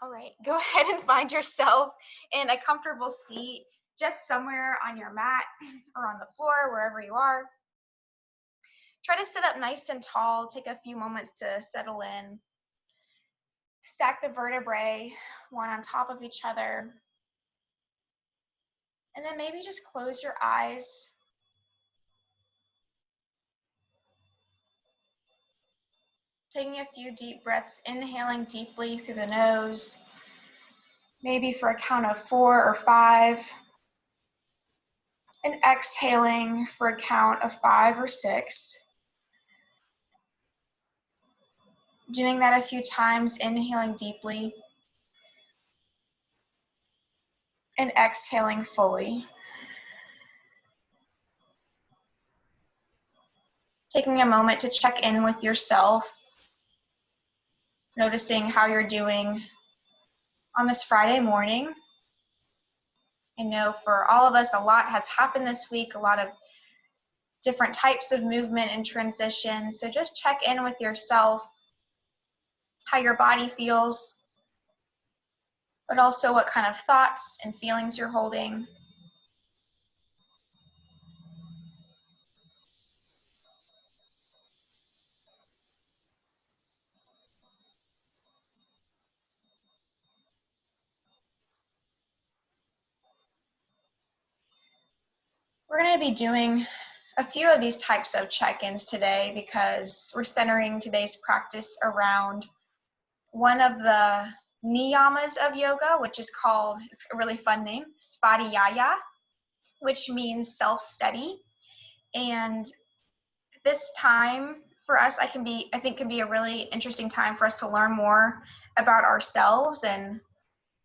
All right, go ahead and find yourself in a comfortable seat, just somewhere on your mat or on the floor, wherever you are. Try to sit up nice and tall. Take a few moments to settle in. Stack the vertebrae, one on top of each other. And then maybe just close your eyes. Taking a few deep breaths, inhaling deeply through the nose, maybe for a count of 4 or 5. And exhaling for a count of 5 or 6. Doing that a few times, inhaling deeply and exhaling fully. Taking a moment to check in with yourself, noticing how you're doing on this Friday morning. I know for all of us, a lot has happened this week, a lot of different types of movement and transition. So just check in with yourself, how your body feels, but also what kind of thoughts and feelings you're holding. We're going to be doing a few of these types of check-ins today because we're centering today's practice around one of the niyamas of yoga, which is called, it's a really fun name, Svadhyaya, which means self-study. And this time for us, I think can be a really interesting time for us to learn more about ourselves and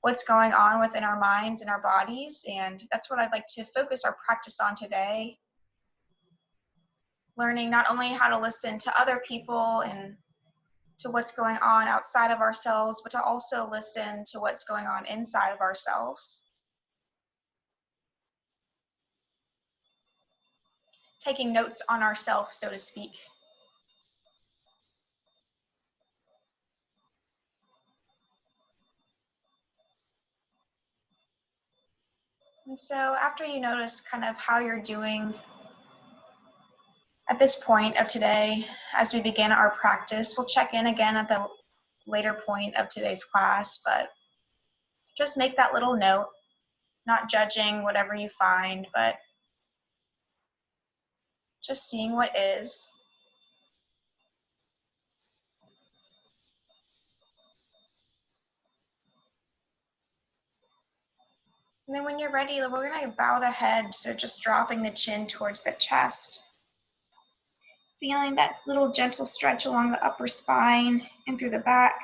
what's going on within our minds and our bodies. And that's what I'd like to focus our practice on today. Learning not only how to listen to other people and to what's going on outside of ourselves, but to also listen to what's going on inside of ourselves. Taking notes on ourselves, so to speak. And so after you notice kind of how you're doing at this point of today, as we begin our practice, we'll check in again at the later point of today's class, but just make that little note, not judging whatever you find, but just seeing what is. And then when you're ready, we're going to bow the head, so just dropping the chin towards the chest. Feeling that little gentle stretch along the upper spine and through the back.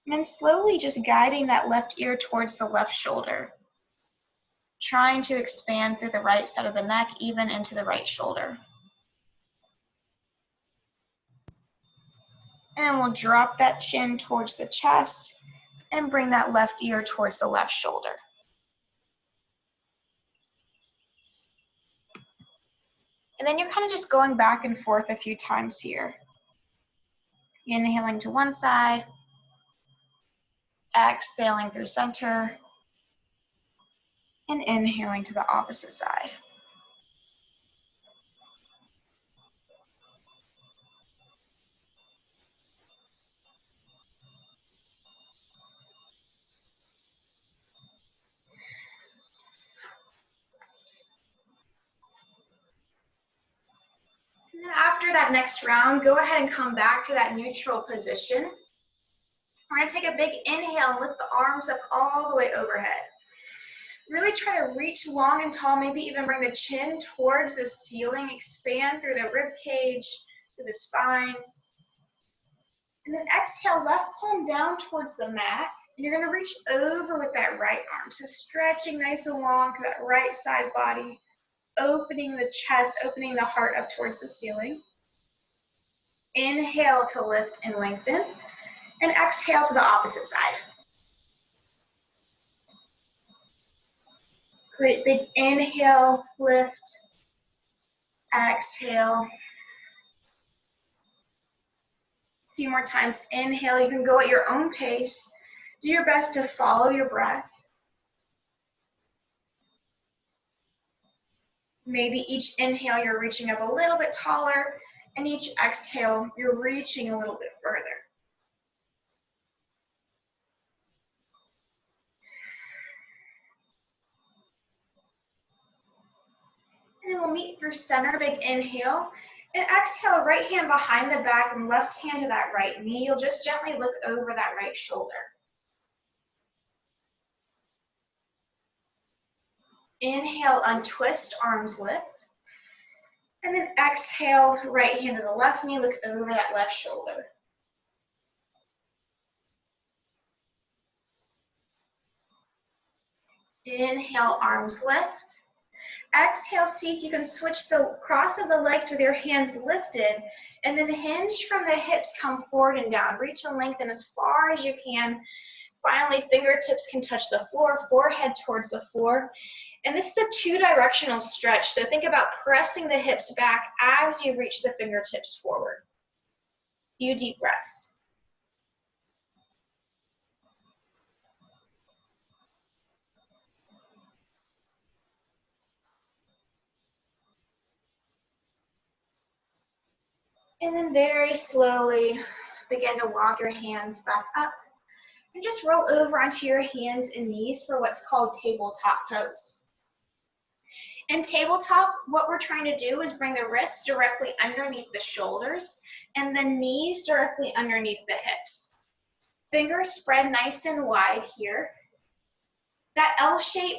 And then slowly just guiding that left ear towards the left shoulder. Trying to expand through the right side of the neck, even into the right shoulder. And we'll drop that chin towards the chest and bring that left ear towards the left shoulder. And then you're kind of just going back and forth a few times here. Inhaling to one side, exhaling through center, and inhaling to the opposite side. And then after that next round, go ahead and come back to that neutral position. We're going to take a big inhale and lift the arms up all the way overhead. Really try to reach long and tall, maybe even bring the chin towards the ceiling, expand through the rib cage, through the spine. And then exhale, left palm down towards the mat. And you're going to reach over with that right arm. So stretching nice and long to that right side body, opening the chest, opening the heart up towards the ceiling. Inhale to lift and lengthen. And exhale to the opposite side. Great, big inhale, lift, exhale. A few more times. Inhale, you can go at your own pace. Do your best to follow your breath. Maybe each inhale, you're reaching up a little bit taller, and each exhale, you're reaching a little bit further. And then we'll meet through center, big inhale. And exhale, right hand behind the back and left hand to that right knee. You'll just gently look over that right shoulder. Inhale, untwist, arms lift. And then exhale, right hand to the left knee, look over that left shoulder. Inhale, arms lift. Exhale, see if you can switch the cross of the legs with your hands lifted, and then hinge from the hips, come forward and down. Reach and lengthen as far as you can. Finally, fingertips can touch the floor, forehead towards the floor. And this is a two-directional stretch, so think about pressing the hips back as you reach the fingertips forward. Few deep breaths. And then very slowly begin to walk your hands back up. And just roll over onto your hands and knees for what's called tabletop pose. In tabletop, what we're trying to do is bring the wrists directly underneath the shoulders and the knees directly underneath the hips. Fingers spread nice and wide here. That L-shape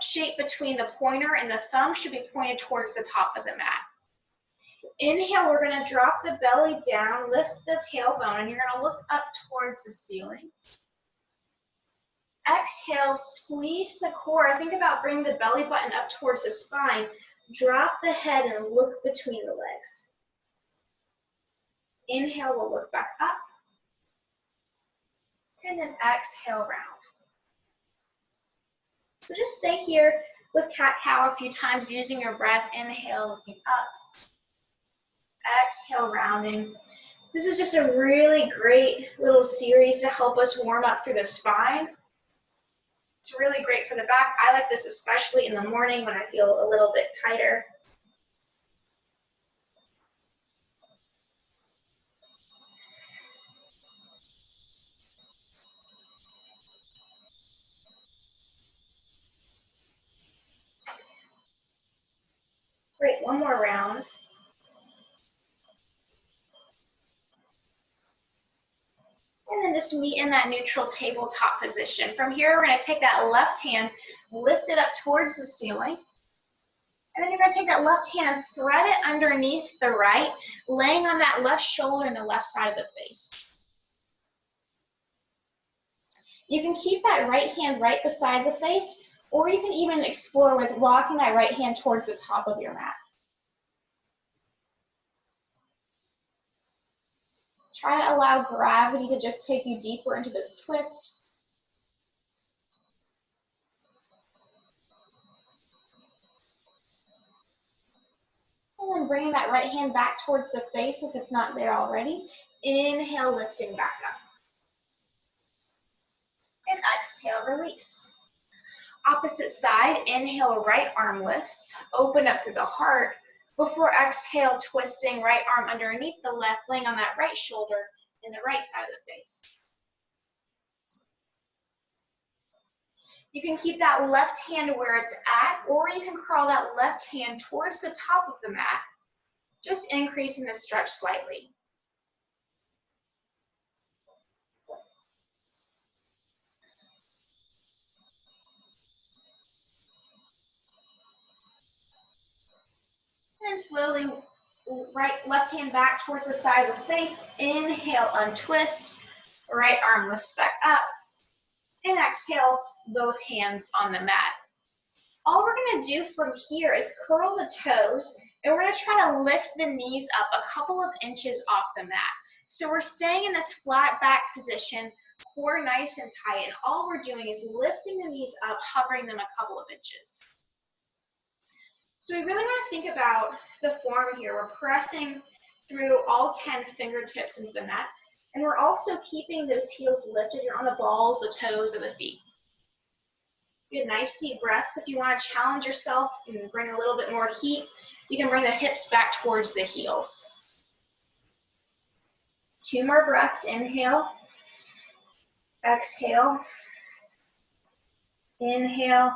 shape between the pointer and the thumb should be pointed towards the top of the mat. Inhale, we're going to drop the belly down, lift the tailbone, and you're going to look up towards the ceiling. Exhale, squeeze the core. Think about bringing the belly button up towards the spine. Drop the head and look between the legs. Inhale, we'll look back up. And then exhale, round. So just stay here with cat-cow a few times using your breath. Inhale, looking up. Exhale, rounding. This is just a really great little series to help us warm up through the spine. It's really great for the back. I like this especially in the morning when I feel a little bit tighter. Great, one more round. And then just meet in that neutral tabletop position. From here, we're going to take that left hand, lift it up towards the ceiling. And then you're going to take that left hand and thread it underneath the right, laying on that left shoulder and the left side of the face. You can keep that right hand right beside the face, or you can even explore with walking that right hand towards the top of your mat. Try to allow gravity to just take you deeper into this twist. And then bringing that right hand back towards the face if it's not there already. Inhale, lifting back up. And exhale, release. Opposite side, inhale, right arm lifts, open up through the heart. Before exhale, twisting right arm underneath the left, laying on that right shoulder and the right side of the face. You can keep that left hand where it's at, or you can crawl that left hand towards the top of the mat, just increasing the stretch slightly. And then slowly, left hand back towards the side of the face. Inhale, untwist. Right arm lifts back up. And exhale, both hands on the mat. All we're going to do from here is curl the toes, and we're going to try to lift the knees up a couple of inches off the mat. So we're staying in this flat back position, core nice and tight, and all we're doing is lifting the knees up, hovering them a couple of inches. So we really want to think about the form here. We're pressing through all 10 fingertips into the mat. And we're also keeping those heels lifted. You're on the balls, the toes, or the feet. Good, nice deep breaths. If you want to challenge yourself and bring a little bit more heat, you can bring the hips back towards the heels. 2 more breaths. Inhale, exhale, inhale,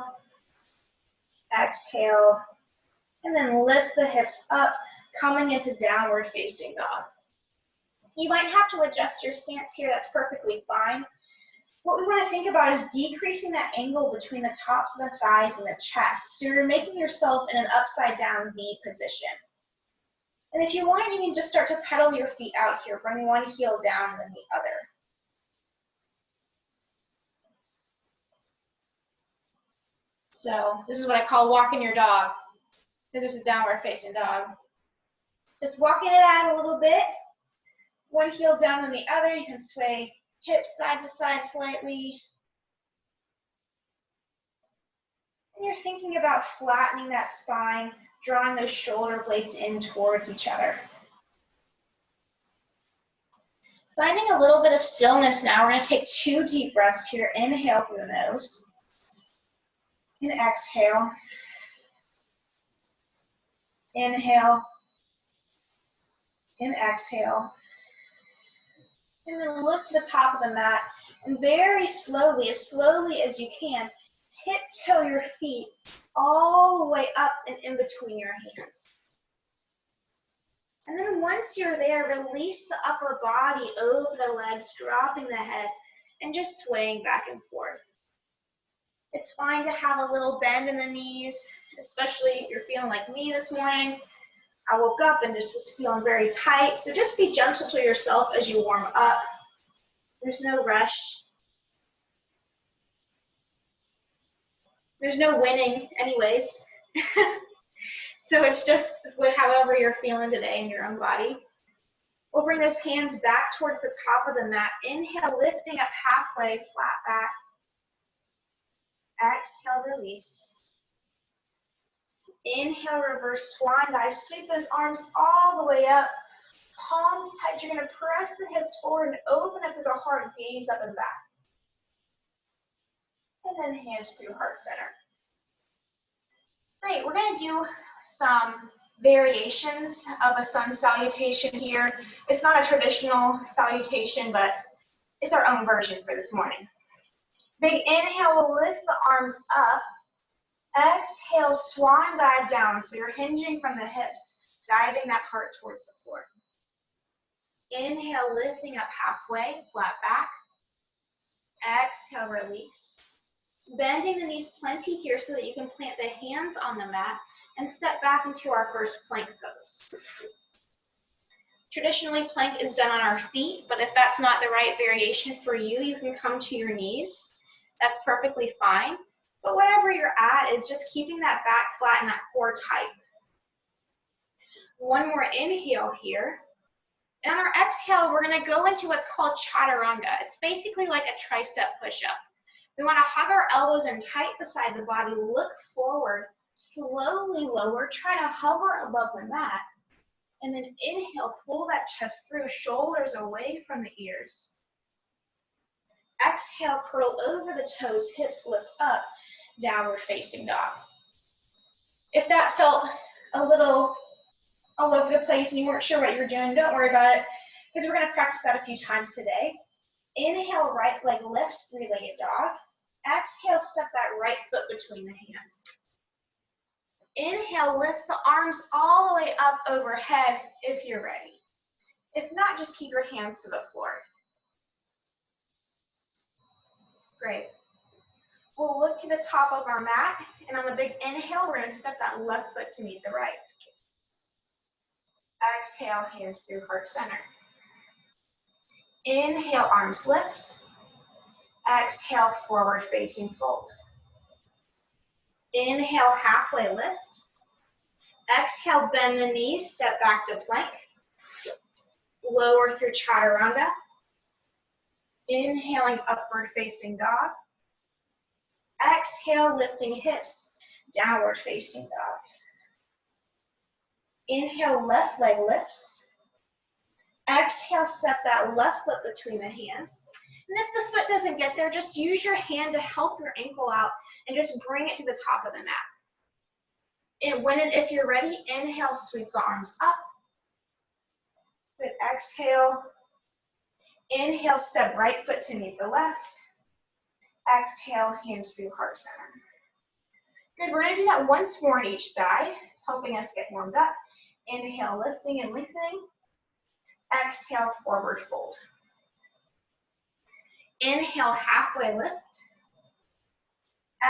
exhale, and then lift the hips up, coming into downward facing dog. You might have to adjust your stance here. That's perfectly fine. What we want to think about is decreasing that angle between the tops of the thighs and the chest. So you're making yourself in an upside down V position. And if you want, you can just start to pedal your feet out here, bring one heel down and then the other. So this is what I call walking your dog. This is downward facing dog. Just walking it out a little bit. One heel down and the other. You can sway hips side to side slightly. And you're thinking about flattening that spine, drawing those shoulder blades in towards each other. Finding a little bit of stillness now. We're going to take 2 deep breaths here. Inhale through the nose. And exhale. Inhale. And exhale. And then look to the top of the mat. And very slowly as you can, tiptoe your feet all the way up and in between your hands. And then once you're there, release the upper body over the legs, dropping the head, and just swaying back and forth. It's fine to have a little bend in the knees, especially if you're feeling like me this morning. I woke up and just was feeling very tight, so just be gentle to yourself as you warm up. There's no rush. There's no winning anyways. So it's just however you're feeling today in your own body. We'll bring those hands back towards the top of the mat. Inhale, lifting up halfway, flat back. Exhale, release. Inhale, reverse swan dive. Sweep those arms all the way up. Palms tight. You're going to press the hips forward and open up to the heart, gaze up and back. And then hands through heart center. Great, we're going to do some variations of a sun salutation here. It's not a traditional salutation, but it's our own version for this morning. Big inhale, we'll lift the arms up. Exhale, swan dive down. So you're hinging from the hips, diving that heart towards the floor. Inhale, lifting up halfway, flat back. Exhale, release. Bending the knees plenty here so that you can plant the hands on the mat and step back into our first plank pose. Traditionally, plank is done on our feet, but if that's not the right variation for you, you can come to your knees. That's perfectly fine. But whatever you're at is just keeping that back flat and that core tight. One more inhale here. And on our exhale, we're going to go into what's called chaturanga. It's basically like a tricep push-up. We want to hug our elbows in tight beside the body, look forward, slowly lower, try to hover above the mat, and then inhale, pull that chest through, shoulders away from the ears. Exhale, curl over the toes, hips lift up, downward facing dog. If that felt a little all over the place and you weren't sure what you were doing, don't worry about it, because we're going to practice that a few times today. Inhale, right leg lifts, three-legged dog. Exhale, step that right foot between the hands. Inhale, lift the arms all the way up overhead if you're ready. If not, just keep your hands to the floor. Great. We'll look to the top of our mat, and on a big inhale, we're going to step that left foot to meet the right. Exhale, hands through heart center. Inhale, arms lift. Exhale, forward facing fold. Inhale, halfway lift. Exhale, bend the knees, step back to plank. Lower through chaturanga. Inhaling, upward facing dog. Exhale, lifting hips, downward facing dog. Inhale, left leg lifts. Exhale, step that left foot between the hands. And if the foot doesn't get there, just use your hand to help your ankle out and just bring it to the top of the mat. And if you're ready, inhale, sweep the arms up. Good, exhale. Inhale, step right foot to meet the left. Exhale, hands through heart center. Good, we're gonna do that once more on each side, helping us get warmed up. Inhale, lifting and lengthening. Exhale, forward fold. Inhale, halfway lift.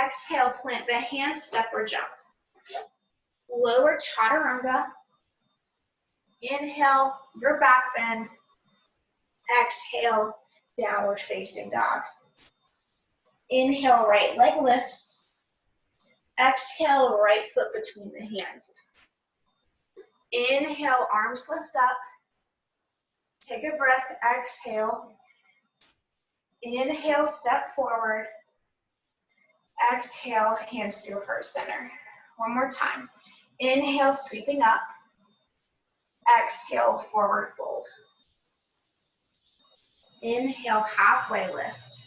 Exhale, plant the hands, step or jump. Lower chaturanga. Inhale, your back bend. Exhale, downward facing dog. Inhale, right leg lifts. Exhale, right foot between the hands. Inhale, arms lift up. Take a breath, exhale. Inhale, step forward. Exhale, hands through heart center. One more time. Inhale, sweeping up. Exhale, forward fold. Inhale, halfway lift.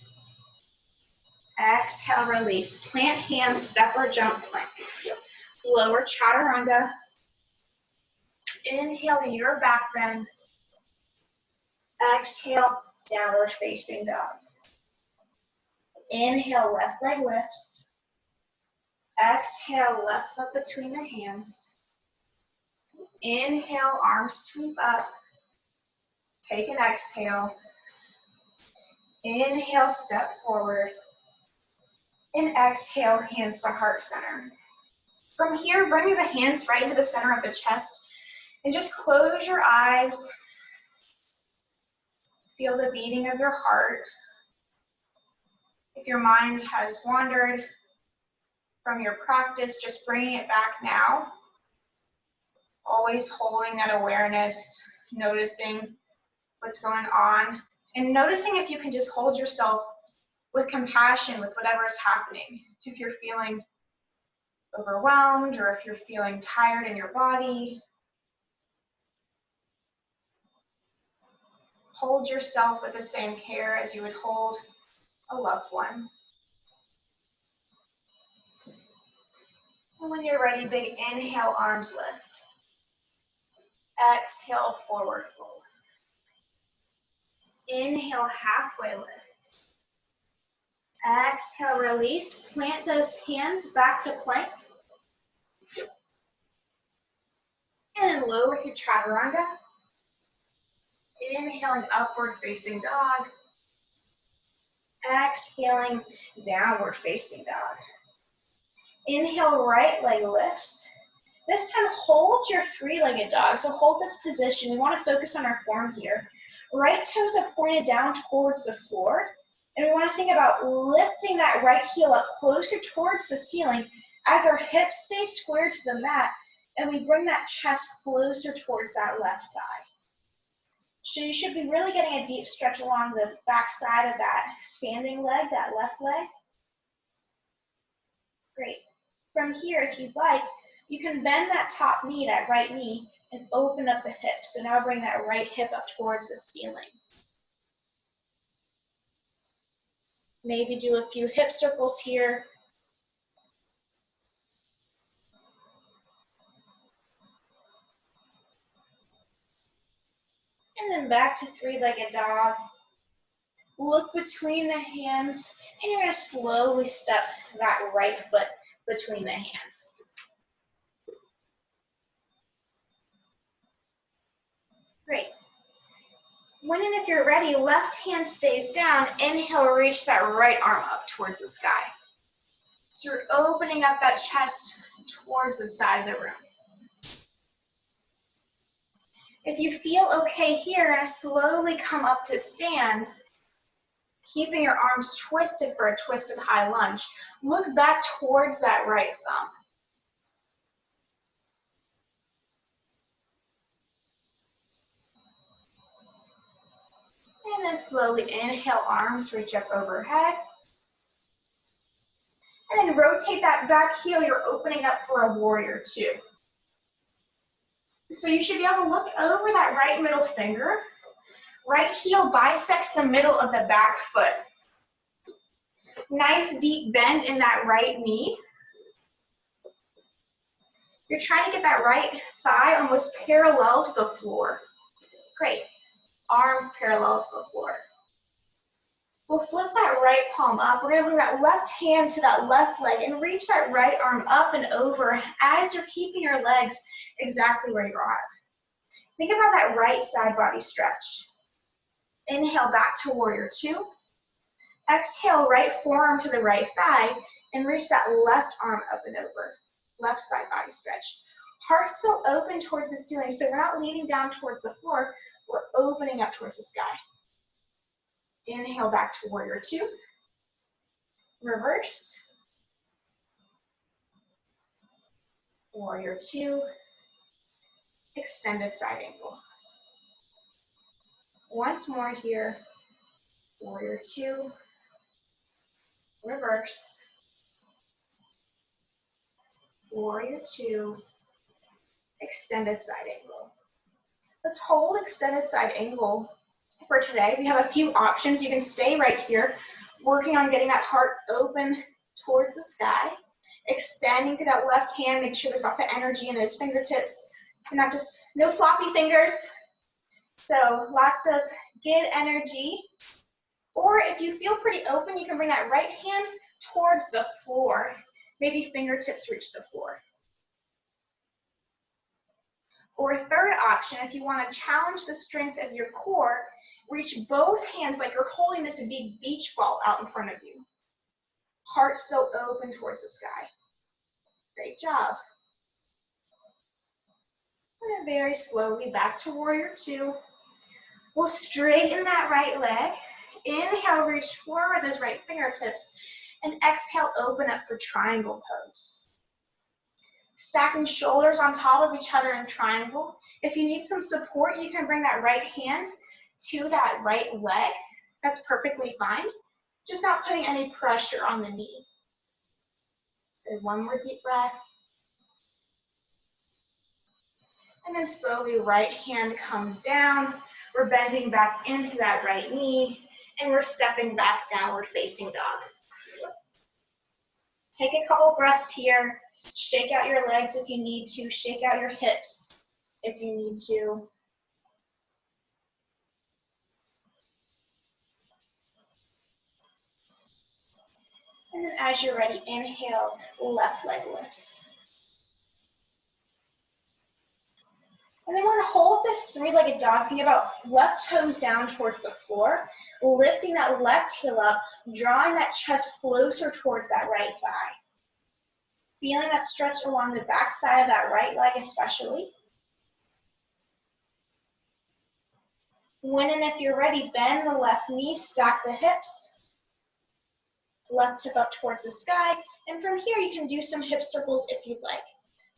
Exhale, release. Plant hands, step or jump plank. Lower chaturanga. Inhale, your back bend. Exhale, downward facing dog. Inhale, left leg lifts. Exhale, left foot between the hands. Inhale, arms sweep up. Take an exhale. Inhale, step forward. And exhale, hands to heart center. From here, bring the hands right into the center of the chest and just close your eyes. Feel the beating of your heart. If your mind has wandered from your practice, just bringing it back now. Always holding that awareness, noticing what's going on, and noticing if you can just hold yourself with compassion with whatever is happening. If you're feeling overwhelmed or if you're feeling tired in your body, hold yourself with the same care as you would hold a loved one. And when you're ready, big inhale, arms lift. Exhale, forward fold. Inhale, halfway lift. Exhale, release. Plant those hands back to plank. And lower through chaturanga. Inhaling, upward facing dog. Exhaling, downward facing dog. Inhale, right leg lifts. This time, hold your three-legged dog. So hold this position. We want to focus on our form here. Right toes are pointed down towards the floor. And we want to think about lifting that right heel up closer towards the ceiling as our hips stay square to the mat and we bring that chest closer towards that left thigh. So you should be really getting a deep stretch along the back side of that standing leg, that left leg. Great. From here, if you'd like, you can bend that top knee, that right knee, and open up the hips. So now bring that right hip up towards the ceiling. Maybe do a few hip circles here. And then back to three-legged dog. Look between the hands, and you're going to slowly step that right foot between the hands. Great. When and if you're ready, left hand stays down. Inhale, reach that right arm up towards the sky. So you're opening up that chest towards the side of the room. If you feel okay here, you're going to slowly come up to stand, keeping your arms twisted for a twisted high lunge. Look back towards that right thumb. And then slowly inhale, arms reach up overhead. And then rotate that back heel. You're opening up for a warrior two. So you should be able to look over that right middle finger Right heel bisects the middle of the back foot. Nice deep bend in that right knee. You're trying to get that right thigh almost parallel to the floor. Great. Arms parallel to the floor. We'll flip that right palm up. We're going to bring that left hand to that left leg and reach that right arm up and over as you're keeping your legs exactly where you are. Think about that right side body stretch. Inhale back to warrior two. Exhale, right forearm to the right thigh and reach that left arm up and over. Left side body stretch. Heart still open towards the ceiling, so we're not leaning down towards the floor. We're opening up towards the sky. Inhale back to warrior two. Reverse. Warrior two. Extended side angle. Once more here. Warrior two. Reverse. Warrior two. Extended side angle. Let's hold extended side angle for today. We have a few options. You can stay right here, working on getting that heart open towards the sky, extending to that left hand, make sure there's lots of energy in those fingertips, and not just, no floppy fingers. So lots of good energy. Or if you feel pretty open, you can bring that right hand towards the floor. Maybe fingertips reach the floor. Or third option, if you want to challenge the strength of your core, reach both hands like you're holding this big beach ball out in front of you. Heart still open towards the sky. Great job. And then very slowly back to warrior two. We'll straighten that right leg. Inhale, reach forward those right fingertips. And exhale, open up for triangle pose. Stacking shoulders on top of each other in triangle. If you need some support, you can bring that right hand to that right leg. That's perfectly fine. Just not putting any pressure on the knee. Good. One more deep breath. And then slowly right hand comes down. We're bending back into that right knee. And we're stepping back downward facing dog. Take a couple breaths here. Shake out your legs if you need to. Shake out your hips if you need to. And then as you're ready, inhale, left leg lifts. And then we're gonna hold this three-legged dog. Think about left toes down towards the floor, lifting that left heel up, drawing that chest closer towards that right thigh. Feeling that stretch along the back side of that right leg especially. When and if you're ready, bend the left knee, stack the hips. Left hip up towards the sky. And from here, you can do some hip circles if you'd like.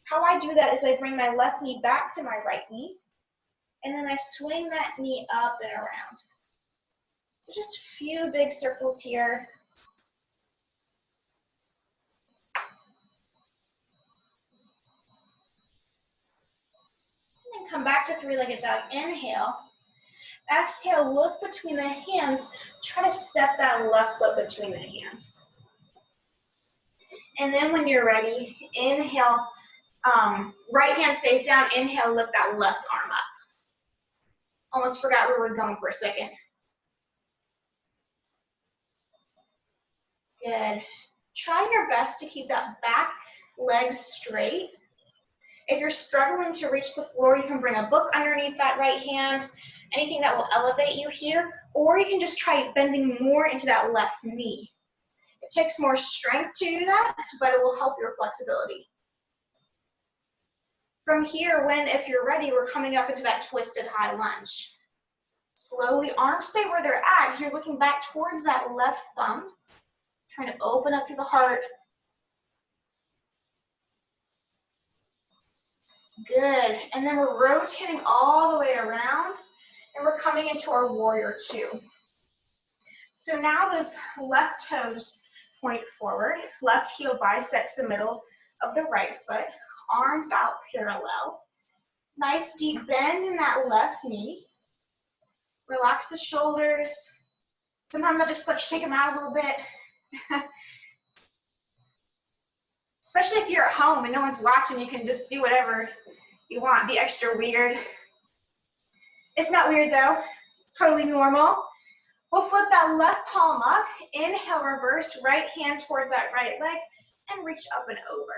How I do that is I bring my left knee back to my right knee, and then I swing that knee up and around. So just a few big circles here. And then come back to three-legged dog. Inhale. Exhale, look between the hands. Try to step that left foot between the hands. And then when you're ready, inhale. Right hand stays down. Inhale, lift that left arm up. Almost forgot where we were going for a second. Good. Try your best to keep that back leg straight. If you're struggling to reach the floor, you can bring a book underneath that right hand, anything that will elevate you here, or you can just try bending more into that left knee. It takes more strength to do that, but it will help your flexibility. From here, if you're ready, we're coming up into that twisted high lunge. Slowly, arms stay where they're at. You're looking back towards that left thumb, trying to open up through the heart. Good. And then we're rotating all the way around, and we're coming into our warrior two. So now those left toes point forward, left heel bisects the middle of the right foot, arms out parallel. Nice deep bend in that left knee. Relax the shoulders. Sometimes I just like shake them out a little bit. Especially if you're at home and no one's watching, you can just do whatever you want, be extra weird. It's not weird though, it's totally normal. We'll flip that left palm up, inhale, reverse, right hand towards that right leg, and reach up and over.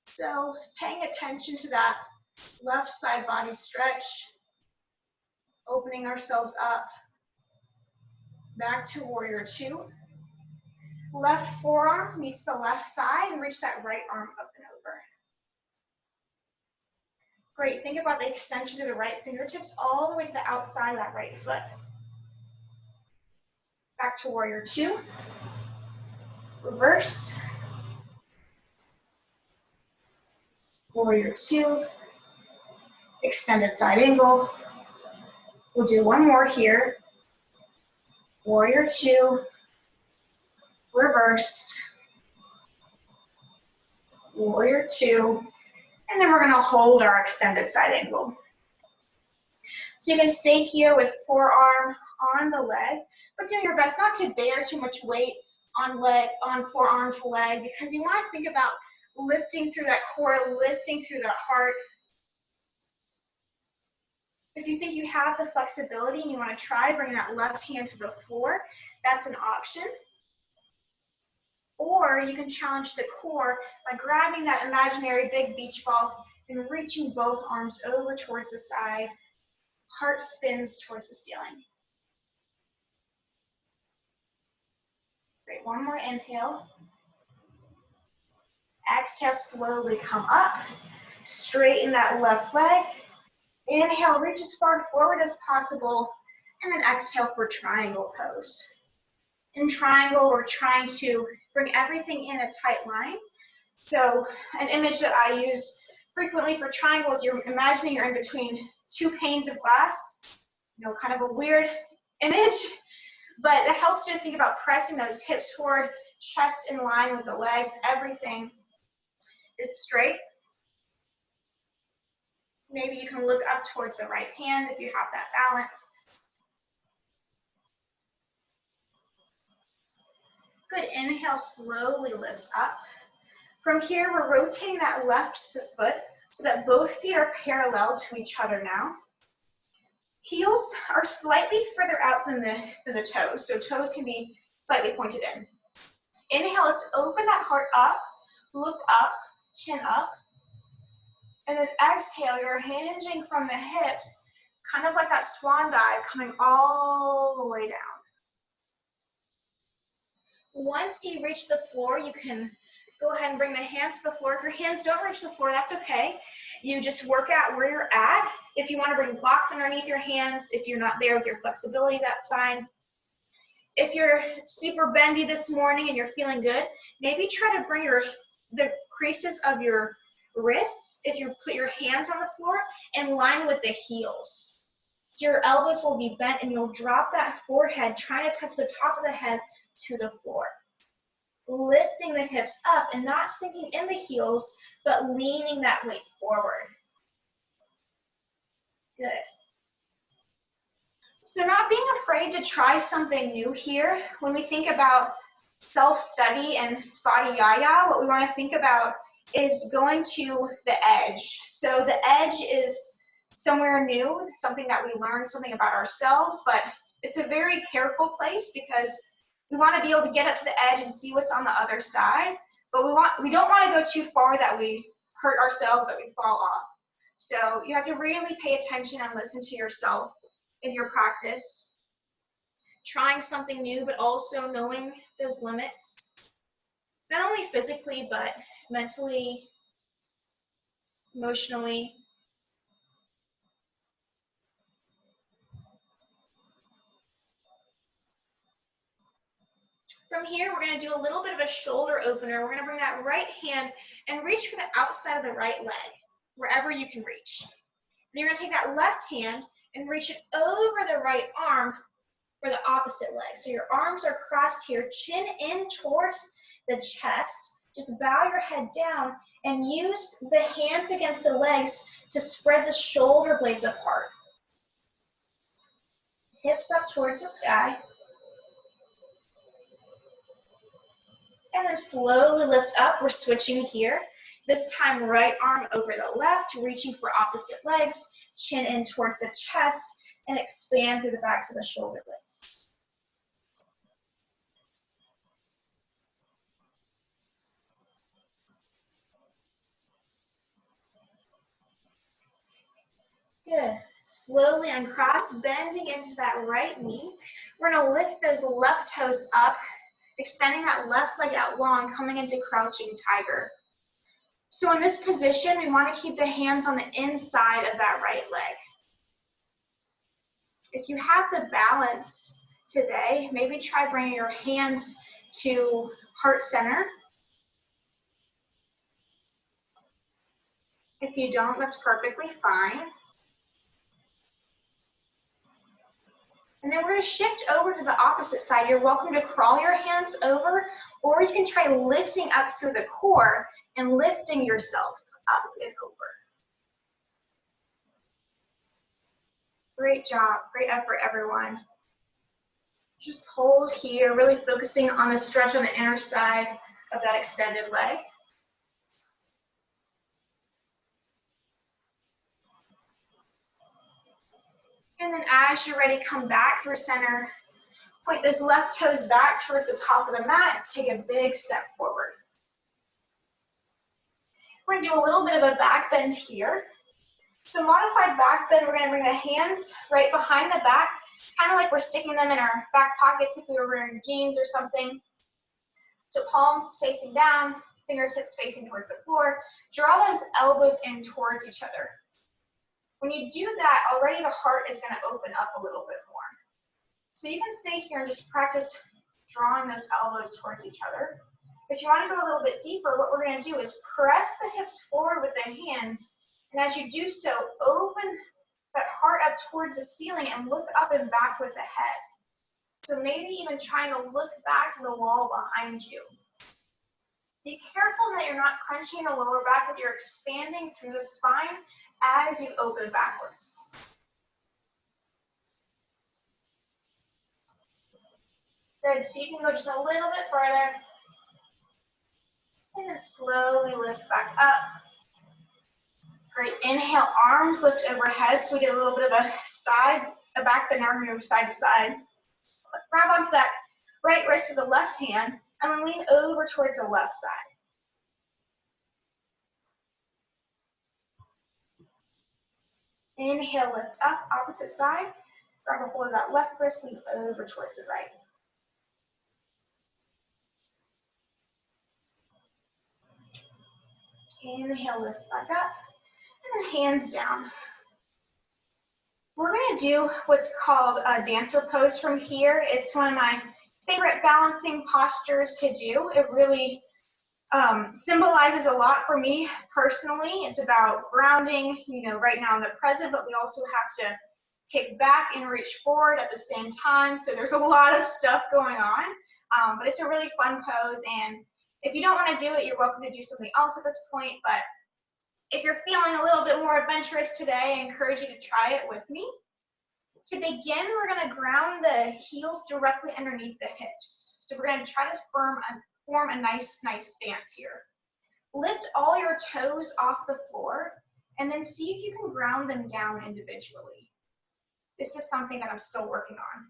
So paying attention to that left side body stretch, opening ourselves up, back to warrior two. Left forearm meets the left thigh and reach that right arm up and over. Great, think about the extension of the right fingertips all the way to the outside of that right foot. Back to warrior two. Reverse. Warrior two. Extended side angle. We'll do one more here. Warrior two. Reverse. Warrior two. And then we're going to hold our extended side angle. So you can stay here with forearm on the leg, but do your best not to bear too much weight on forearm to leg, because you want to think about lifting through that core, lifting through that heart. If you think you have the flexibility and you want to try bringing that left hand to the floor, that's an option. Or you can challenge the core by grabbing that imaginary big beach ball and reaching both arms over towards the side. Heart spins towards the ceiling. Great, one more inhale. Exhale, slowly come up. Straighten that left leg. Inhale, reach as far forward as possible. And then exhale for triangle pose. In triangle, we're trying to bring everything in a tight line. So an image that I use frequently for triangle is you're imagining you're in between two panes of glass. You know, kind of a weird image, but it helps you to think about pressing those hips forward, chest in line with the legs. Everything is straight. Maybe you can look up towards the right hand if you have that balance. Good, inhale, slowly lift up. From here, we're rotating that left foot so that both feet are parallel to each other now. Heels are slightly further out than the toes, so toes can be slightly pointed in. Inhale, let's open that heart up, look up, chin up. And then exhale, you're hinging from the hips, kind of like that swan dive, coming all the way down. Once you reach the floor, you can go ahead and bring the hands to the floor. If your hands don't reach the floor, that's okay. You just work out where you're at. If you want to bring blocks underneath your hands, if you're not there with your flexibility, that's fine. If you're super bendy this morning and you're feeling good, maybe try to bring the creases of your wrists, if you put your hands on the floor, in line with the heels. So your elbows will be bent and you'll drop that forehead, trying to touch the top of the head to the floor. Lifting the hips up and not sinking in the heels, but leaning that weight forward. Good. So not being afraid to try something new here. When we think about self-study and Svadhyaya, what we want to think about is going to the edge. So the edge is somewhere new, something that we learn, something about ourselves, but it's a very careful place because we want to be able to get up to the edge and see what's on the other side, but we don't want to go too far that we hurt ourselves, that we fall off. So you have to really pay attention and listen to yourself in your practice. Trying something new, but also knowing those limits, not only physically, but mentally, emotionally. From here, we're going to do a little bit of a shoulder opener. We're going to bring that right hand and reach for the outside of the right leg, wherever you can reach. Then you're going to take that left hand and reach it over the right arm for the opposite leg. So your arms are crossed here, chin in towards the chest. Just bow your head down and use the hands against the legs to spread the shoulder blades apart. Hips up towards the sky. And then slowly lift up. We're switching here. This time, right arm over the left, reaching for opposite legs, chin in towards the chest, and expand through the backs of the shoulder blades. Good. Slowly uncross, bending into that right knee. We're going to lift those left toes up, extending that left leg out long, coming into crouching tiger. So in this position, we want to keep the hands on the inside of that right leg. If you have the balance today, maybe try bringing your hands to heart center. If you don't, that's perfectly fine. And then we're going to shift over to the opposite side. You're welcome to crawl your hands over, or you can try lifting up through the core and lifting yourself up and over. Great job, great effort, everyone. Just hold here, really focusing on the stretch on the inner side of that extended leg. And then as you're ready, come back through center. Point those left toes back towards the top of the mat. Take a big step forward. We're going to do a little bit of a back bend here. So modified back bend, we're going to bring the hands right behind the back, kind of like we're sticking them in our back pockets if we were wearing jeans or something. So palms facing down, fingertips facing towards the floor. Draw those elbows in towards each other. When you do that, already the heart is going to open up a little bit more. So you can stay here and just practice drawing those elbows towards each other. If you want to go a little bit deeper, what we're going to do is press the hips forward with the hands. And as you do so, open that heart up towards the ceiling and look up and back with the head. So maybe even trying to look back to the wall behind you. Be careful that you're not crunching the lower back, but you're expanding through the spine as you open backwards. Good, so you can go just a little bit further. And then slowly lift back up. Great, inhale, arms lift overhead, so we get a little bit of a back bend, now we're going to move side to side. Grab onto that right wrist with the left hand, and then lean over towards the left side. Inhale, lift up, opposite side. Grab a hold of that left wrist, lean over towards the right. Inhale, lift back up, and then hands down. We're going to do what's called a dancer pose from here. It's one of my favorite balancing postures to do. It really symbolizes a lot for me personally. It's about grounding, right now in the present, but we also have to kick back and reach forward at the same time. So there's a lot of stuff going on, but it's a really fun pose. And if you don't want to do it, you're welcome to do something else at this point. But if you're feeling a little bit more adventurous today, I encourage you to try it with me. To begin, we're going to ground the heels directly underneath the hips. So we're going to try to form a nice stance here. Lift all your toes off the floor, and then see if you can ground them down individually. This is something that I'm still working on.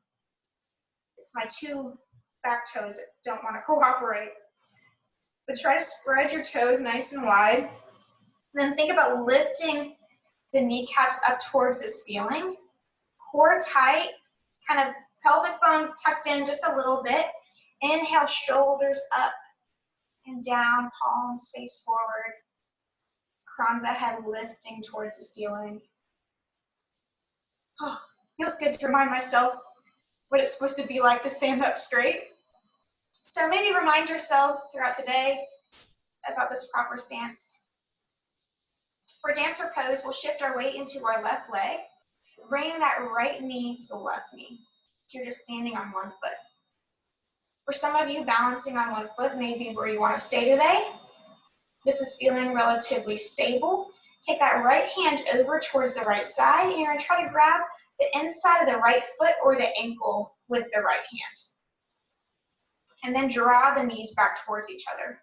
It's my two back toes that don't want to cooperate. But try to spread your toes nice and wide. And then think about lifting the kneecaps up towards the ceiling. Core tight, kind of pelvic bone tucked in just a little bit. Inhale, shoulders up and down, palms face forward. Crown of the head lifting towards the ceiling. Oh, feels good to remind myself what it's supposed to be like to stand up straight. So maybe remind yourselves throughout today about this proper stance. For dancer pose, we'll shift our weight into our left leg, bring that right knee to the left knee. You're just standing on one foot. For some of you, balancing on one foot may be where you want to stay today. This is feeling relatively stable. Take that right hand over towards the right side, and you're going to try to grab the inside of the right foot or the ankle with the right hand. And then draw the knees back towards each other.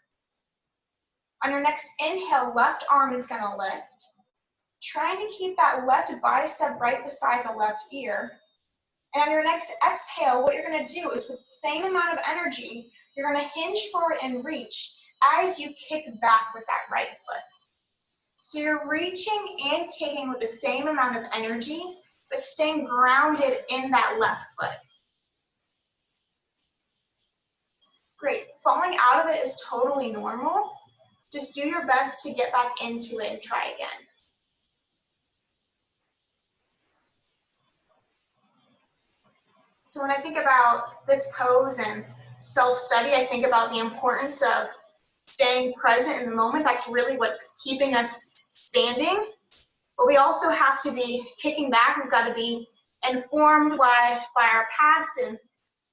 On your next inhale, left arm is gonna lift. Trying to keep that left bicep right beside the left ear. And on your next exhale, what you're gonna do is with the same amount of energy, you're gonna hinge forward and reach as you kick back with that right foot. So you're reaching and kicking with the same amount of energy, but staying grounded in that left foot. Great, falling out of it is totally normal. Just do your best to get back into it and try again. So when I think about this pose and self-study, I think about the importance of staying present in the moment. That's really what's keeping us standing. But we also have to be kicking back. We've got to be informed by our past and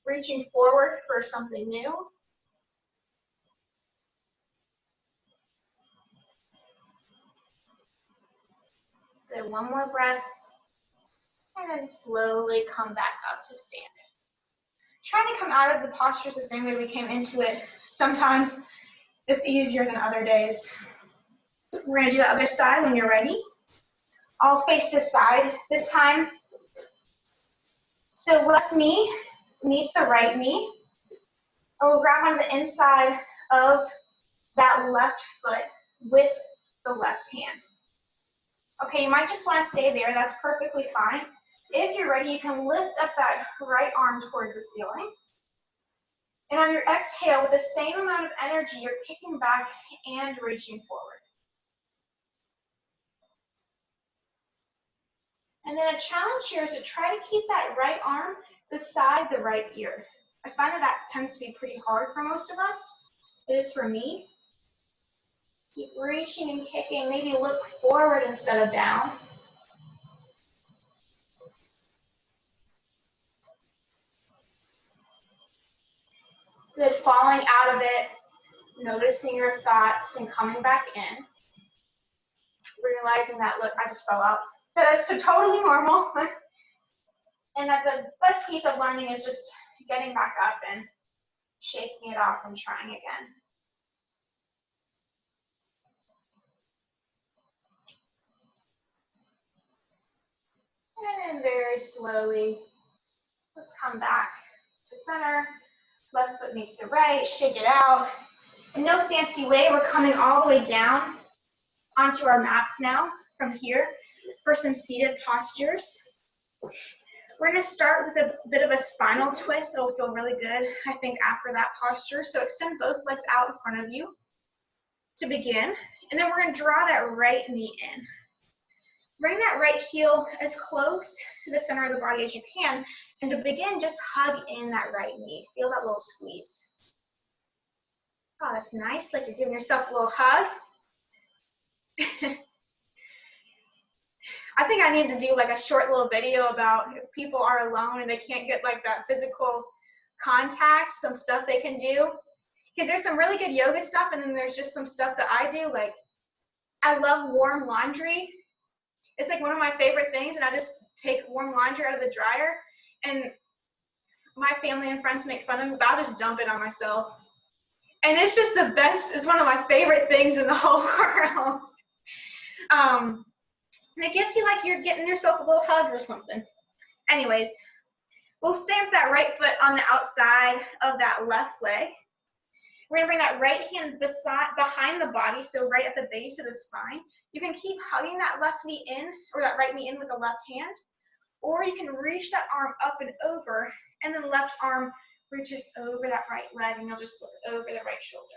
reaching forward for something new. Good, one more breath. And then slowly come back up to stand. Trying to come out of the postures the same way we came into it. Sometimes it's easier than other days. We're going to do the other side when you're ready. I'll face this side this time. So left knee meets the right knee. And we'll grab on the inside of that left foot with the left hand. Okay, you might just want to stay there. That's perfectly fine. If you're ready, you can lift up that right arm towards the ceiling. And on your exhale, with the same amount of energy, you're kicking back and reaching forward. And then a challenge here is to try to keep that right arm beside the right ear. I find that tends to be pretty hard for most of us. It is for me. Keep reaching and kicking. Maybe look forward instead of down. Good, falling out of it, noticing your thoughts and coming back in. Realizing that, look, I just fell out. That's totally normal. And that the best piece of learning is just getting back up and shaking it off and trying again. And then very slowly, let's come back to center. Left foot meets the right, shake it out. In no fancy way, we're coming all the way down onto our mats now from here for some seated postures. We're going to start with a bit of a spinal twist. It'll feel really good, I think, after that posture. So extend both legs out in front of you to begin. And then we're going to draw that right knee in. Bring that right heel as close to the center of the body as you can. And to begin, just hug in that right knee. Feel that little squeeze. Oh, that's nice. Like you're giving yourself a little hug. I think I need to do like a short little video about if people are alone and they can't get like that physical contact, some stuff they can do. Because there's some really good yoga stuff, and then there's just some stuff that I do. Like, I love warm laundry. It's like one of my favorite things, and I just take warm laundry out of the dryer, and my family and friends make fun of me, but I'll just dump it on myself. And it's just the best, it's one of my favorite things in the whole world. And it gives you like you're getting yourself a little hug or something. Anyways, we'll stay with that right foot on the outside of that left leg. We're gonna bring that right hand behind the body, so right at the base of the spine. You can keep hugging that left knee in, or that right knee in with the left hand, or you can reach that arm up and over, and then left arm reaches over that right leg, and you'll just look over the right shoulder.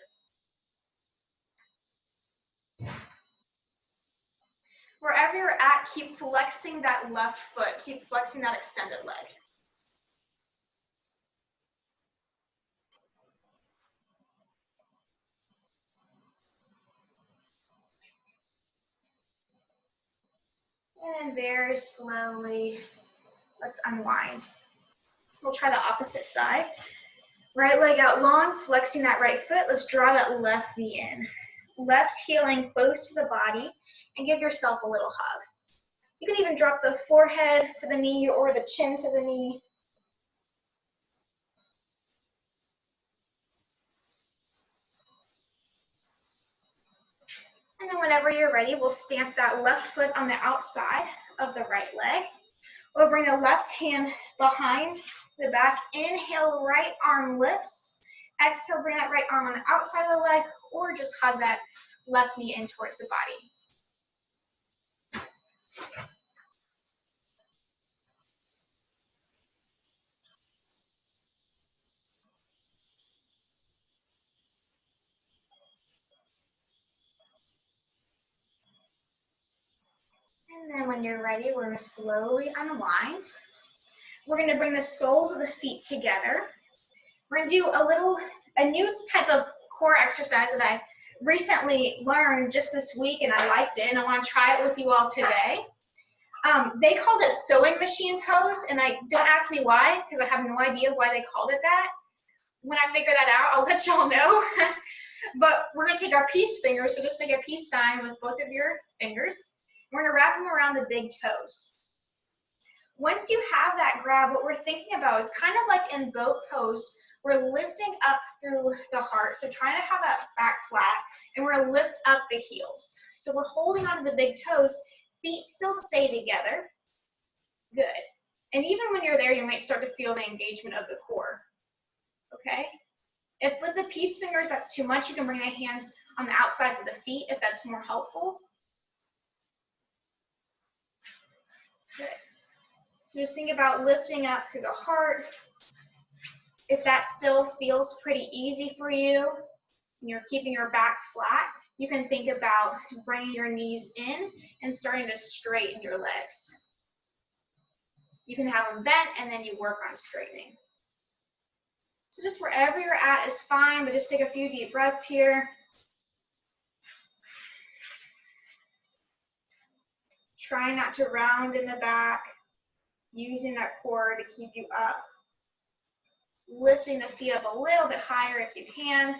Wherever you're at, keep flexing that left foot. Keep flexing that extended leg. And very slowly, let's unwind. We'll try the opposite side. Right leg out long, flexing that right foot. Let's draw that left knee in. Left heel in close to the body, and give yourself a little hug. You can even drop the forehead to the knee or the chin to the knee. And then whenever you're ready, we'll stamp that left foot on the outside of the right leg. We'll bring the left hand behind the back. Inhale, right arm lifts. Exhale, bring that right arm on the outside of the leg, or just hug that left knee in towards the body. And then when you're ready, we're going to slowly unwind. We're going to bring the soles of the feet together. We're going to do a new type of core exercise that I recently learned just this week, and I liked it, and I want to try it with you all today. They called it sewing machine pose, and don't ask me why, because I have no idea why they called it that. When I figure that out, I'll let y'all know. But we're going to take our peace fingers, so just make a peace sign with both of your fingers. We're going to wrap them around the big toes. Once you have that grab, what we're thinking about is kind of like in boat pose, we're lifting up through the heart. So trying to have that back flat, and we're going to lift up the heels. So we're holding onto the big toes, feet still stay together. Good. And even when you're there, you might start to feel the engagement of the core. Okay? If with the peace fingers that's too much, you can bring the hands on the outsides of the feet if that's more helpful. Good. So just think about lifting up through the heart. If that still feels pretty easy for you, and you're keeping your back flat, you can think about bringing your knees in and starting to straighten your legs. You can have them bent, and then you work on straightening. So just wherever you're at is fine, but just take a few deep breaths here. Try not to round in the back, using that core to keep you up. Lifting the feet up a little bit higher if you can.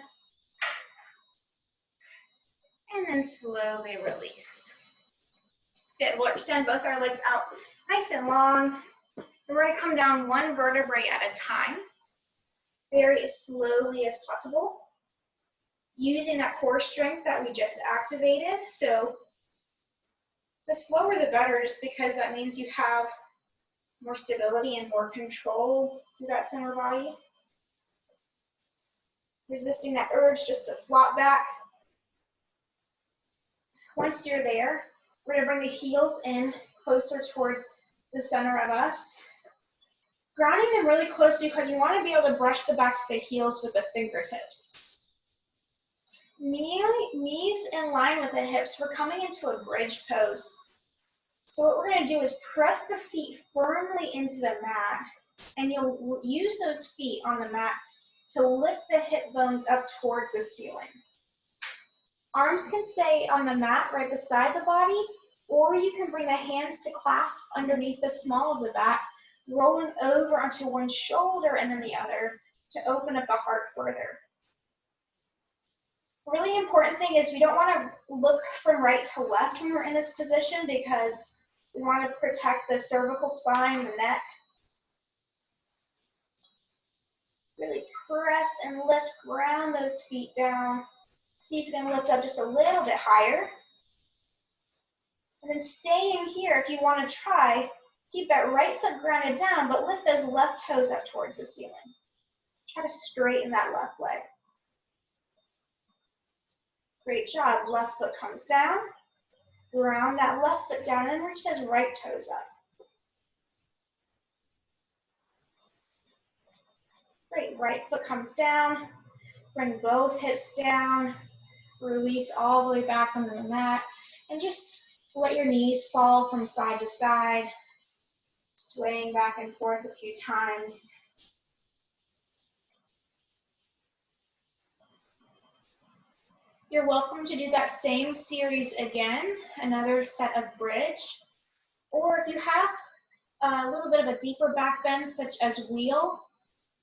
And then slowly release. Good, we'll extend both our legs out nice and long. And we're going to come down one vertebrae at a time, very as slowly as possible, using that core strength that we just activated. So the slower the better, just because that means you have more stability and more control through that center body. Resisting that urge just to flop back. Once you're there, we're going to bring the heels in closer towards the center of us. Grounding them really close because we want to be able to brush the backs of the heels with the fingertips. Knees in line with the hips. We're coming into a bridge pose. So what we're going to do is press the feet firmly into the mat, and you'll use those feet on the mat to lift the hip bones up towards the ceiling. Arms can stay on the mat right beside the body, or you can bring the hands to clasp underneath the small of the back, rolling over onto one shoulder and then the other to open up the heart further. A really important thing is we don't want to look from right to left when we're in this position because we want to protect the cervical spine, the neck. Really press and lift, ground those feet down. See if you can lift up just a little bit higher. And then staying here, if you want to try, keep that right foot grounded down, but lift those left toes up towards the ceiling. Try to straighten that left leg. Great job. Left foot comes down. Ground that left foot down and reach those right toes up. Great. Right foot comes down. Bring both hips down. Release all the way back onto the mat. And just let your knees fall from side to side, swaying back and forth a few times. You're welcome to do that same series again, another set of bridge. Or if you have a little bit of a deeper back bend, such as wheel,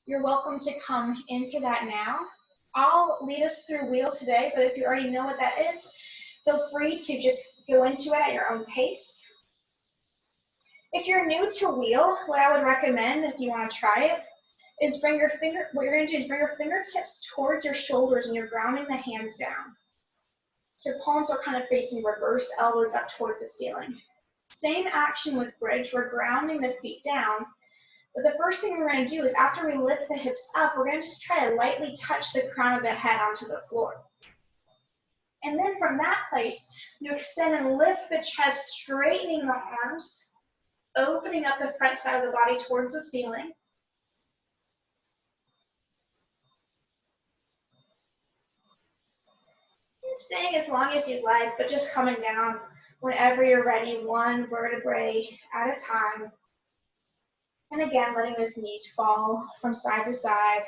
you're welcome to come into that now. I'll lead us through wheel today, but if you already know what that is, feel free to just go into it at your own pace. If you're new to wheel, what I would recommend if you want to try it is what you're going to do is bring your fingertips towards your shoulders when you're grounding the hands down. So palms are kind of facing reversed, elbows up towards the ceiling. Same action with bridge, we're grounding the feet down, but the first thing we're going to do is after we lift the hips up, we're going to just try to lightly touch the crown of the head onto the floor. And then from that place, you extend and lift the chest, straightening the arms, opening up the front side of the body towards the ceiling. And staying as long as you'd like, but just coming down whenever you're ready, one vertebrae at a time. And again, letting those knees fall from side to side.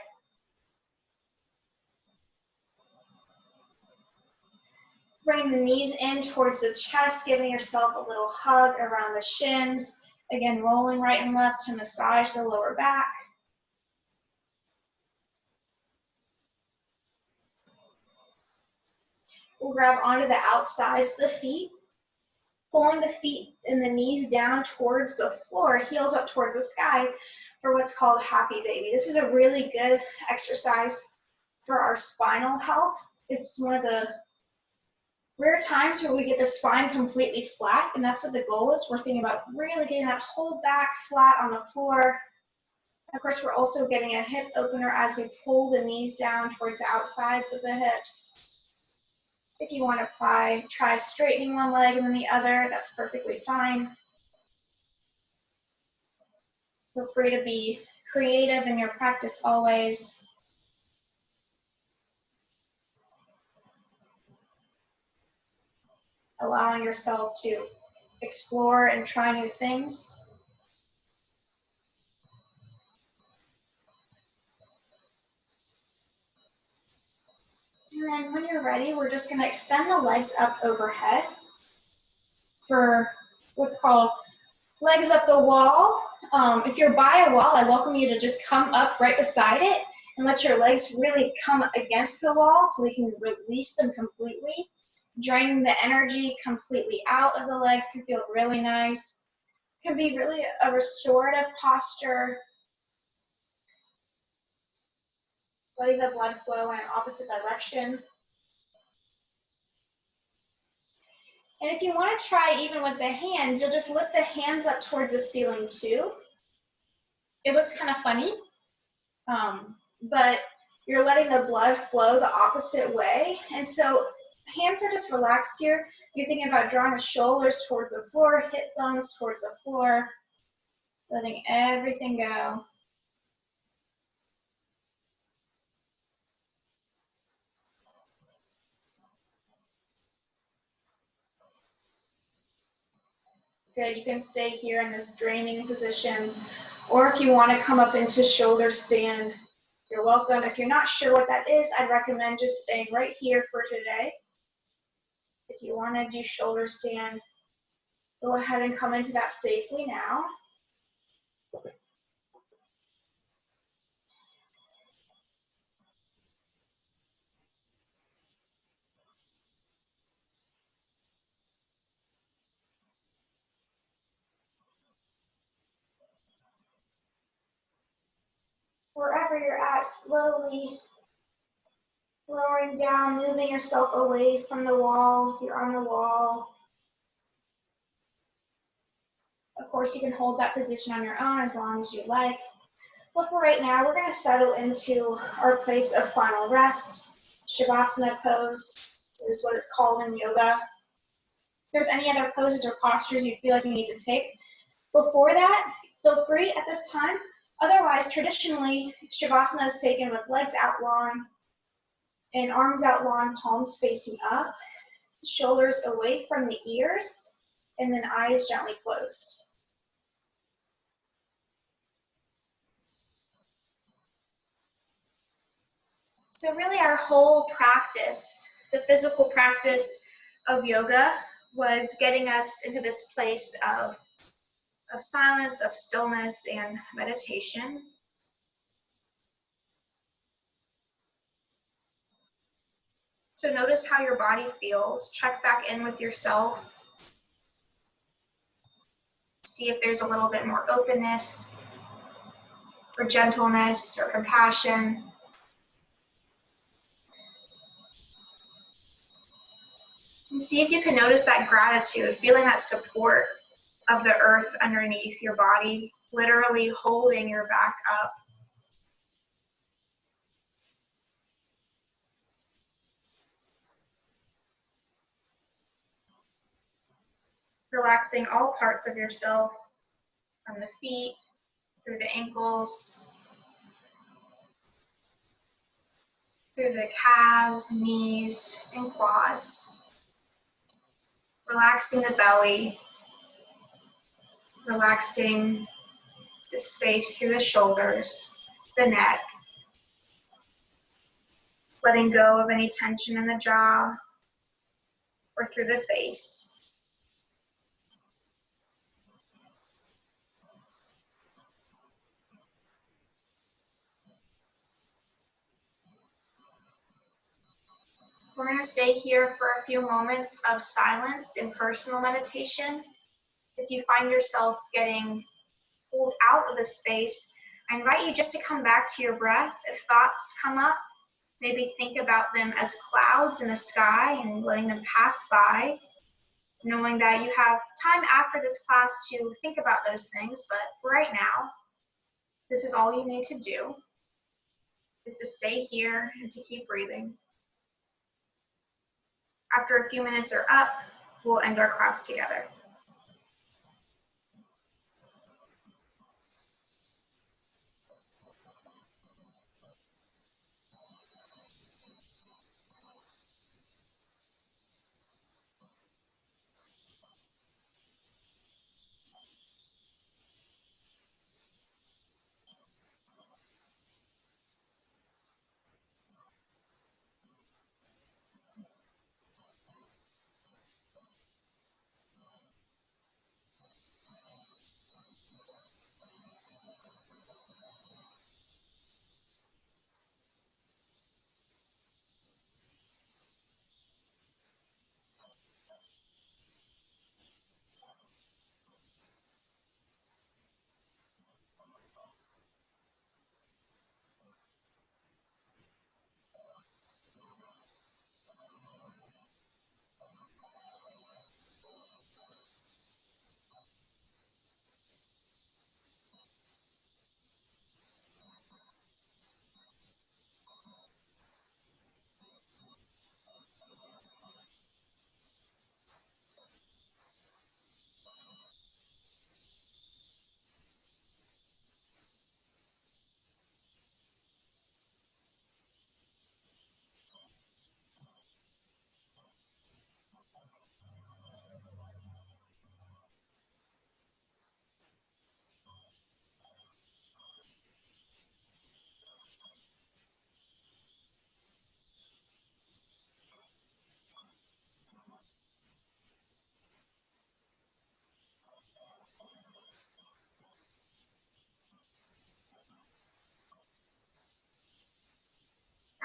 Bring the knees in towards the chest, giving yourself a little hug around the shins. Again, rolling right and left to massage the lower back. We'll grab onto the outsides of the feet, pulling the feet and the knees down towards the floor, heels up towards the sky for what's called happy baby. This is a really good exercise for our spinal health. It's one of the rare times where we get the spine completely flat, and that's what the goal is. We're thinking about really getting that whole back flat on the floor. Of course, we're also getting a hip opener as we pull the knees down towards the outsides of the hips. If you want to try straightening one leg and then the other, that's perfectly fine. Feel free to be creative in your practice always. Allowing yourself to explore and try new things. And then when you're ready, we're just going to extend the legs up overhead for what's called legs up the wall. If you're by a wall, I welcome you to just come up right beside it and let your legs really come against the wall so we can release them completely. Draining the energy completely out of the legs can feel really nice. It can be really a restorative posture. Letting the blood flow in an opposite direction. And if you want to try even with the hands, you'll just lift the hands up towards the ceiling too. It looks kind of funny, but you're letting the blood flow the opposite way. And so hands are just relaxed here. You're thinking about drawing the shoulders towards the floor, hip bones towards the floor, letting everything go. Good, you can stay here in this draining position, or if you want to come up into shoulder stand, you're welcome. If you're not sure what that is, I'd recommend just staying right here for today. If you want to do shoulder stand, go ahead and come into that safely now. Wherever you're at, slowly lowering down, moving yourself away from the wall. If you're on the wall, of course, you can hold that position on your own as long as you like. But for right now, we're going to settle into our place of final rest. Shavasana pose is what it's called in yoga. If there's any other poses or postures you feel like you need to take before that, feel free at this time. Otherwise, traditionally, Shavasana is taken with legs out long and arms out long, palms facing up, shoulders away from the ears, and then eyes gently closed. So really our whole practice, the physical practice of yoga, was getting us into this place of silence, of stillness, and meditation. So notice how your body feels. Check back in with yourself. See if there's a little bit more openness or gentleness or compassion. And see if you can notice that gratitude, feeling that support of the earth underneath your body, literally holding your back up. Relaxing all parts of yourself, from the feet, through the ankles, through the calves, knees, and quads. Relaxing the belly, relaxing the space through the shoulders, the neck, letting go of any tension in the jaw or through the face. We're going to stay here for a few moments of silence in personal meditation. If you find yourself getting pulled out of the space, I invite you just to come back to your breath. If thoughts come up, maybe think about them as clouds in the sky and letting them pass by, knowing that you have time after this class to think about those things, but for right now, this is all you need to do, is to stay here and to keep breathing. After a few minutes are up, we'll end our class together.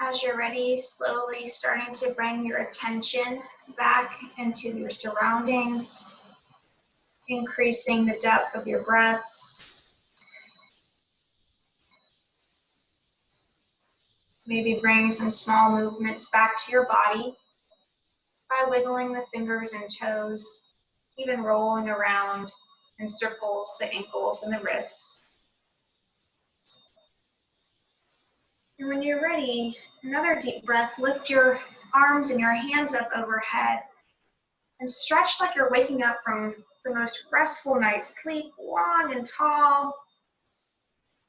As you're ready, slowly starting to bring your attention back into your surroundings, increasing the depth of your breaths. Maybe bring some small movements back to your body by wiggling the fingers and toes, even rolling around in circles the ankles and the wrists. And when you're ready, another deep breath, lift your arms and your hands up overhead and stretch like you're waking up from the most restful night's sleep, long and tall.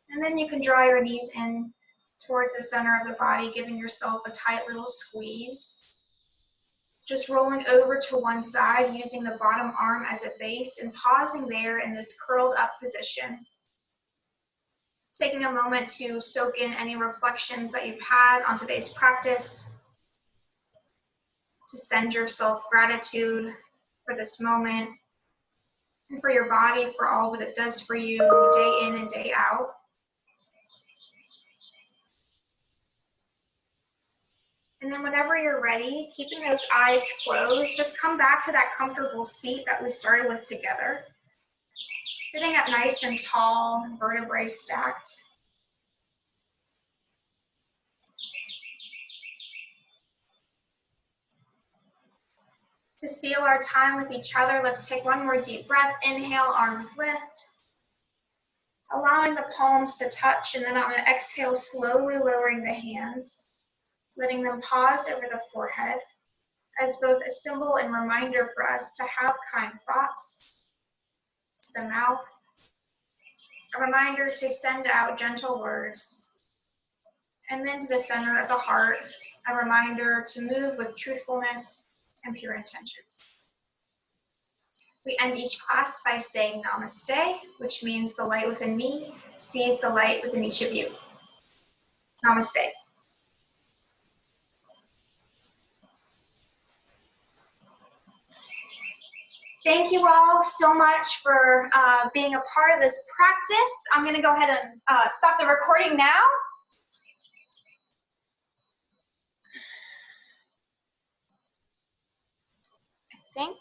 And then you can draw your knees in towards the center of the body, giving yourself a tight little squeeze. Just rolling over to one side, using the bottom arm as a base and pausing there in this curled up position. Taking a moment to soak in any reflections that you've had on today's practice, to send yourself gratitude for this moment and for your body, for all that it does for you day in and day out. And then whenever you're ready, keeping those eyes closed, just come back to that comfortable seat that we started with together. Sitting up nice and tall, vertebrae stacked. To seal our time with each other, let's take one more deep breath. Inhale, arms lift. Allowing the palms to touch, and then on an exhale, slowly lowering the hands, letting them pause over the forehead as both a symbol and reminder for us to have kind thoughts. To the mouth, a reminder to send out gentle words. And then to the center of the heart, a reminder to move with truthfulness and pure intentions. We end each class by saying namaste, which means the light within me sees the light within each of you. Namaste. Thank you all so much for being a part of this practice. I'm going to go ahead and stop the recording now. I think.